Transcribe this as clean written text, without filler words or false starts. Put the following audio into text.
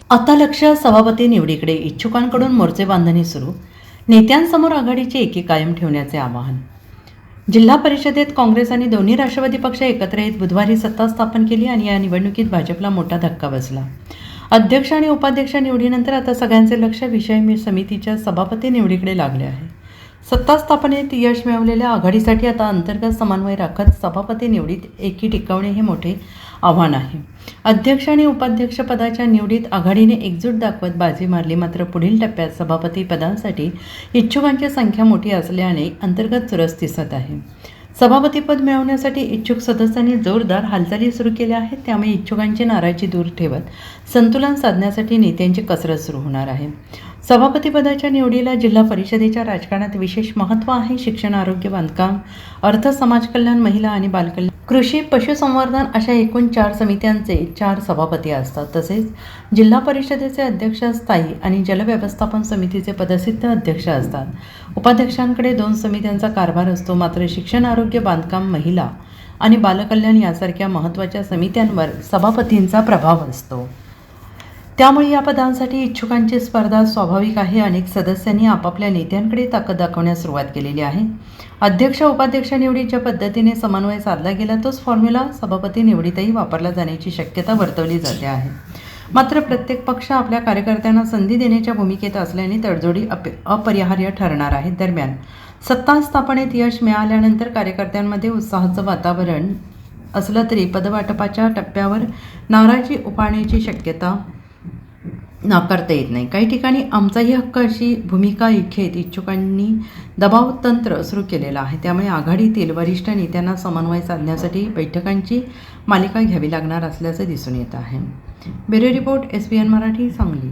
आता लक्ष सभापती निवडीकडे. इच्छुकांकडून मोर्चे बांधणी सुरू. नेत्यांसमोर आघाडीची एकी कायम ठेवण्याचे आवाहन. जिल्हा परिषदेत काँग्रेस आणि दोन्ही राष्ट्रवादी पक्ष एकत्र येत बुधवारी सत्ता स्थापन केली आणि या निवडणुकीत भाजपला मोठा धक्का बसला. अध्यक्ष आणि उपाध्यक्ष निवडीनंतर आता सगळ्यांचे लक्ष विषय समितीच्या सभापती निवडीकडे लागले आहे. सत्ता स्थापनेत यश मिळवलेल्या आघाडीसाठी आता अंतर्गत समन्वय राखत सभापती निवडीत एकी टिकवणे हे मोठे आव्हान आहे. अध्यक्ष आणि उपाध्यक्ष पदाच्या निवडीत आघाडीने एकजूट दाखवत बाजी मारली, मात्र पुढील टप्प्यात सभापती पदांसाठी इच्छुकांची संख्या मोठी असल्याने अंतर्गत चुरस दिसत आहे. सभापतीपद मिळवण्यासाठी इच्छुक सदस्यांनी जोरदार हालचाली सुरू केल्या आहेत. त्यामुळे इच्छुकांची नाराजी दूर ठेवत संतुलन साधण्यासाठी नेत्यांची कसरत सुरू होणार आहे. सभापतीपदाच्या निवडीला जिल्हा परिषदेच्या राजकारणात विशेष महत्त्व आहे. शिक्षण, आरोग्य, बांधकाम, अर्थ, समाजकल्याण, महिला आणि बालकल्याण, कृषी, पशुसंवर्धन अशा एकूण 4 समित्यांचे 4 सभापती असतात. तसेच जिल्हा परिषदेचे अध्यक्ष स्थायी आणि जलव्यवस्थापन समितीचे पदसिद्ध अध्यक्ष असतात. उपाध्यक्षांकडे 2 समित्यांचा कारभार असतो. मात्र शिक्षण, आरोग्य, बांधकाम, महिला आणि बालकल्याण यासारख्या महत्त्वाच्या समित्यांवर सभापतींचा प्रभाव असतो. त्यामुळे या पदांसाठी इच्छुकांची स्पर्धा स्वाभाविक आहे. अनेक सदस्यांनी आपापल्या नेत्यांकडे ताकद दाखवण्यास सुरुवात केलेली आहे. अध्यक्ष उपाध्यक्ष निवडीत ज्या पद्धतीने समन्वय साधला गेला तोच फॉर्म्युला सभापती निवडीतही वापरला जाण्याची शक्यता वर्तवली जाते आहे. मात्र प्रत्येक पक्ष आपल्या कार्यकर्त्यांना संधी देण्याच्या भूमिकेत असल्याने तडजोडी अपरिहार्य ठरणार आहेत. दरम्यान सत्ता स्थापनेत यश मिळाल्यानंतर कार्यकर्त्यांमध्ये उत्साहाचं वातावरण असलं तरी पदवाटपाच्या टप्प्यावर नाराजी उफाळण्याची शक्यता नाकारता येत नाही. काही ठिकाणी आमचाही हक्क अशी भूमिका घेत इच्छुकांनी दबाव तंत्र सुरू केलेलं आहे. त्यामुळे आघाडीतील वरिष्ठ नेत्यांना समन्वय साधण्यासाठी बैठकांची मालिका घ्यावी लागणार असल्याचं दिसून येत आहे. Bureau report, SBN Marathi, Sangli.